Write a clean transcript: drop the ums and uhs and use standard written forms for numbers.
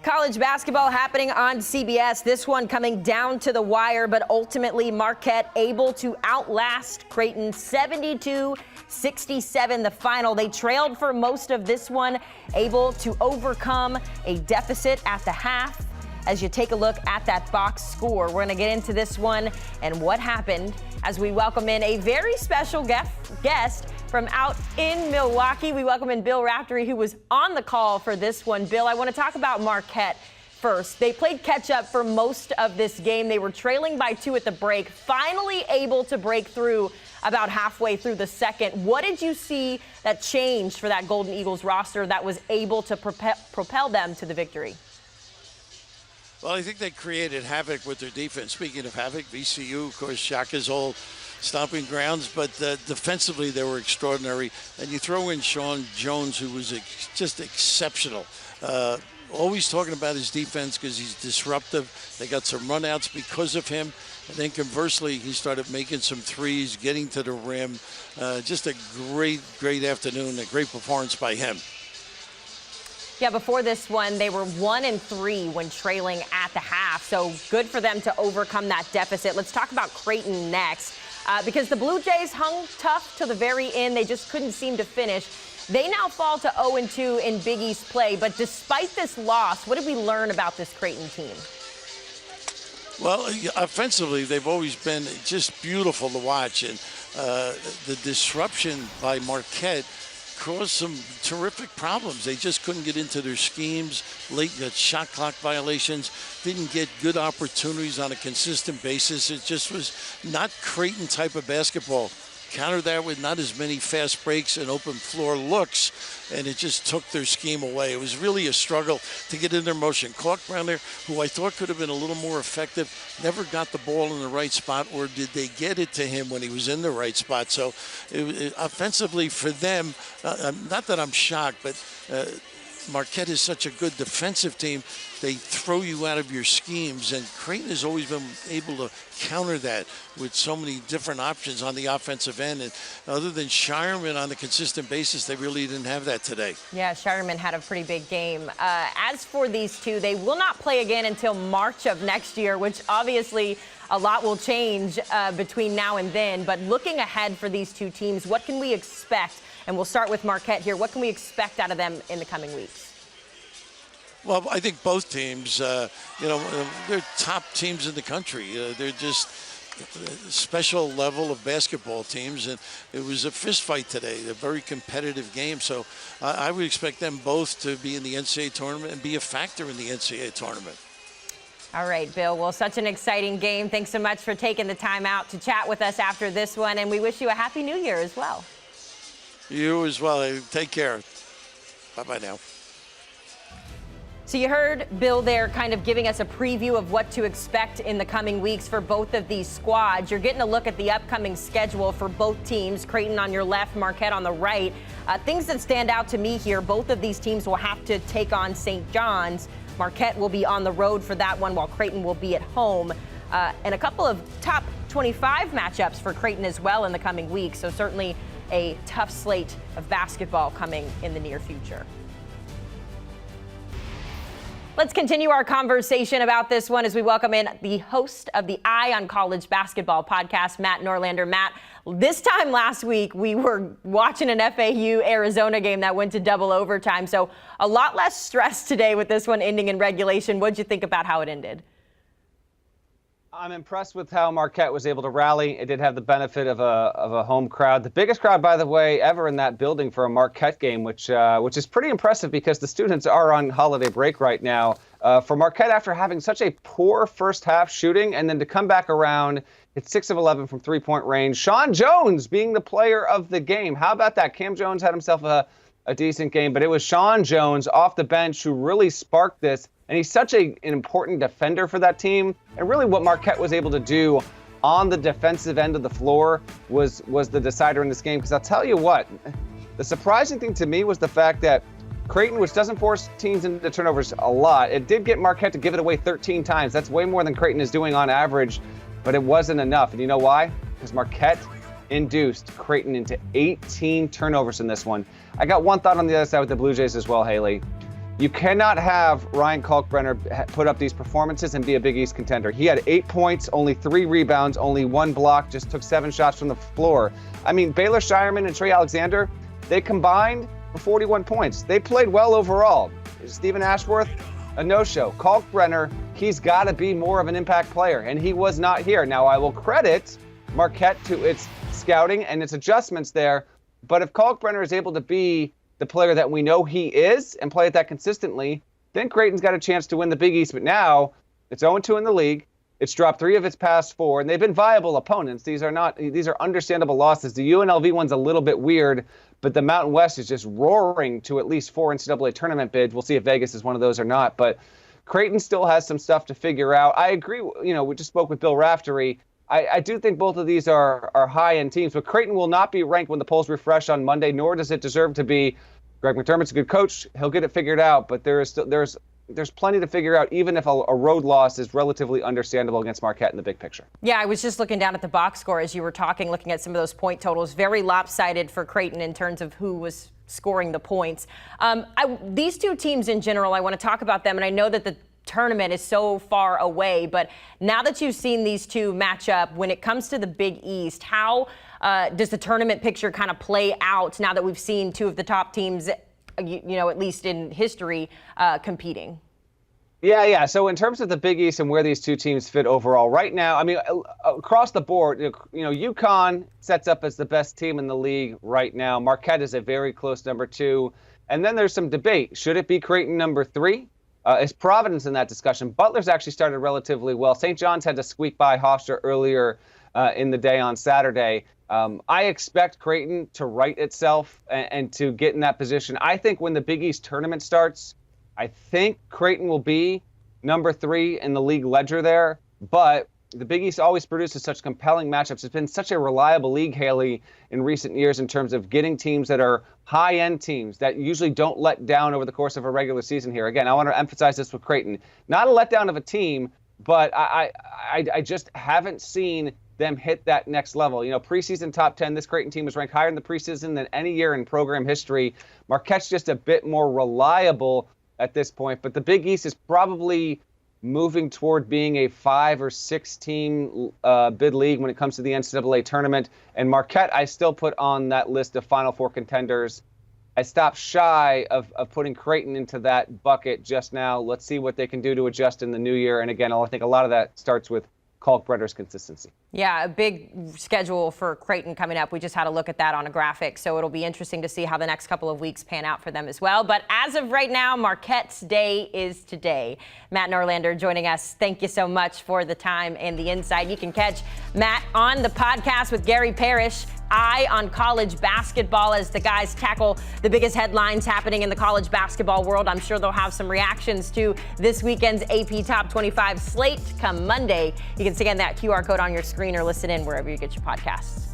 College basketball happening on CBS. This one coming down to the wire, but ultimately Marquette able to outlast Creighton 72-67, the final. They trailed for most of this one, able to overcome a deficit at the half. As you take a look at that box score, we're going to get into this one and what happened as we welcome in a very special guest from out in Milwaukee. We welcome in Bill Raptor, who was on the call for this one. Bill, I want to talk about Marquette first. They played catch up for most of this game. They were trailing by 2 at the break, finally able to break through about halfway through the second. What did you see that changed for that Golden Eagles roster that was able to propel them to the victory? Well, I think they created havoc with their defense. Speaking of havoc, VCU, of course, Shaka's old stomping grounds, but defensively they were extraordinary. And you throw in Sean Jones, who was just exceptional. Always talking about his defense because he's disruptive. They got some runouts because of him. And then conversely, he started making some threes, getting to the rim. Just a great afternoon, a great performance by him. Yeah, before this one, they were 1-3 when trailing at the half. So good for them to overcome that deficit. Let's talk about Creighton next. Because the Blue Jays hung tough to the very end. They just couldn't seem to finish. They now fall to 0-2 in Big East play. But despite this loss, what did we learn about this Creighton team? Well, offensively, they've always been just beautiful to watch. And the disruption by Marquette caused some terrific problems. They just couldn't get into their schemes. Late shot clock violations. Didn't get good opportunities on a consistent basis. It just was not Creighton type of basketball. Counter that with not as many fast breaks and open floor looks, and it just took their scheme away. It was really a struggle to get in their motion. Clark Brown there, who I thought could have been a little more effective, never got the ball in the right spot, or did they get it to him when he was in the right spot? So offensively for them, not that I'm shocked, but Marquette is such a good defensive team. They throw you out of your schemes, and Creighton has always been able to counter that with so many different options on the offensive end. And other than Shireman on a consistent basis, they really didn't have that today. Yeah, Shireman had a pretty big game. As for these two, they will not play again until March of next year, which obviously a lot will change between now and then. But looking ahead for these two teams, what can we expect? And we'll start with Marquette here. What can we expect out of them in the coming weeks? Well, I think both teams, they're top teams in the country. They're just a special level of basketball teams, and it was a fist fight today, a very competitive game. So I would expect them both to be in the NCAA tournament and be a factor in the NCAA tournament. All right, Bill. Well, such an exciting game. Thanks so much for taking the time out to chat with us after this one, and we wish you a Happy New Year as well. You as well. Take care. Bye-bye now. So you heard Bill there kind of giving us a preview of what to expect in the coming weeks for both of these squads. You're getting a look at the upcoming schedule for both teams, Creighton on your left, Marquette on the right. Things that stand out to me here, both of these teams will have to take on St. John's. Marquette will be on the road for that one, while Creighton will be at home. And a couple of top 25 matchups for Creighton as well in the coming weeks. So certainly a tough slate of basketball coming in the near future. Let's continue our conversation about this one as we welcome in the host of the Eye on College Basketball podcast, Matt Norlander. Matt, this time last week, we were watching an FAU-Arizona game that went to double overtime. So a lot less stress today with this one ending in regulation. What did you think about how it ended? I'm impressed with how Marquette was able to rally. It did have the benefit of a home crowd. The biggest crowd, by the way, ever in that building for a Marquette game, which is pretty impressive because the students are on holiday break right now. For Marquette, after having such a poor first half shooting, and then to come back around, it's 6 of 11 from three-point range. Sean Jones being the player of the game. How about that? Cam Jones had himself a decent game, but it was Sean Jones off the bench who really sparked this. And he's such an important defender for that team. And really what Marquette was able to do on the defensive end of the floor was the decider in this game. Because I'll tell you what, the surprising thing to me was the fact that Creighton, which doesn't force teams into turnovers a lot, it did get Marquette to give it away 13 times. That's way more than Creighton is doing on average, but it wasn't enough. And you know why? Because Marquette induced Creighton into 18 turnovers in this one. I got one thought on the other side with the Blue Jays as well, Haley. You cannot have Ryan Kalkbrenner put up these performances and be a Big East contender. He had 8 points, only 3 rebounds, only 1 block, just took 7 shots from the floor. I mean, Baylor Shireman and Trey Alexander, they combined for 41 points. They played well overall. Stephen Ashworth, a no-show. Kalkbrenner, he's got to be more of an impact player, and he was not here. Now, I will credit Marquette to its scouting and its adjustments there, but if Kalkbrenner is able to be the player that we know he is and play it that consistently, then Creighton's got a chance to win the Big East. But now it's 0-2 in the league. It's dropped 3 of its past 4, and they've been viable opponents. These are understandable losses. The UNLV one's a little bit weird, but the Mountain West is just roaring to at least 4 NCAA tournament bids. We'll see if Vegas is one of those or not. But Creighton still has some stuff to figure out. I agree. We just spoke with Bill Raftery. I do think both of these are high-end teams, but Creighton will not be ranked when the polls refresh on Monday, nor does it deserve to be. Greg McDermott's a good coach. He'll get it figured out, but there's plenty to figure out, even if a road loss is relatively understandable against Marquette in the big picture. Yeah, I was just looking down at the box score as you were talking, looking at some of those point totals. Very lopsided for Creighton in terms of who was scoring the points. These two teams in general, I want to talk about them, and I know that the tournament is so far away, but now that you've seen these two match up, when it comes to the Big East, how does the tournament picture kind of play out now that we've seen two of the top teams, at least in history, competing? Yeah. So in terms of the Big East and where these two teams fit overall, right now, I mean, across the board, UConn sets up as the best team in the league right now. Marquette is a very close number 2. And then there's some debate. Should it be Creighton number 3? Is Providence in that discussion? Butler's actually started relatively well. St. John's had to squeak by Hofstra earlier in the day on Saturday. I expect Creighton to right itself and to get in that position. I think when the Big East tournament starts, I think Creighton will be number 3 in the league ledger there. But the Big East always produces such compelling matchups. It's been such a reliable league, Haley, in recent years in terms of getting teams that are high-end teams that usually don't let down over the course of a regular season here. Again, I want to emphasize this with Creighton. Not a letdown of a team, but I just haven't seen them hit that next level. Preseason top 10, this Creighton team was ranked higher in the preseason than any year in program history. Marquette's just a bit more reliable at this point, but the Big East is probably moving toward being a 5 or 6 team bid league when it comes to the NCAA tournament. And Marquette, I still put on that list of Final Four contenders. I stopped shy of putting Creighton into that bucket just now. Let's see what they can do to adjust in the new year. And again, I think a lot of that starts with Kalkbrenner's consistency. Yeah, a big schedule for Creighton coming up. We just had a look at that on a graphic, so it'll be interesting to see how the next couple of weeks pan out for them as well. But as of right now, Marquette's day is today. Matt Norlander joining us. Thank you so much for the time and the insight. You can catch Matt on the podcast with Gary Parrish, Eye on College Basketball, as the guys tackle the biggest headlines happening in the college basketball world. I'm sure they'll have some reactions to this weekend's AP Top 25 slate come Monday. You can scan that QR code on your screen or listen in wherever you get your podcasts.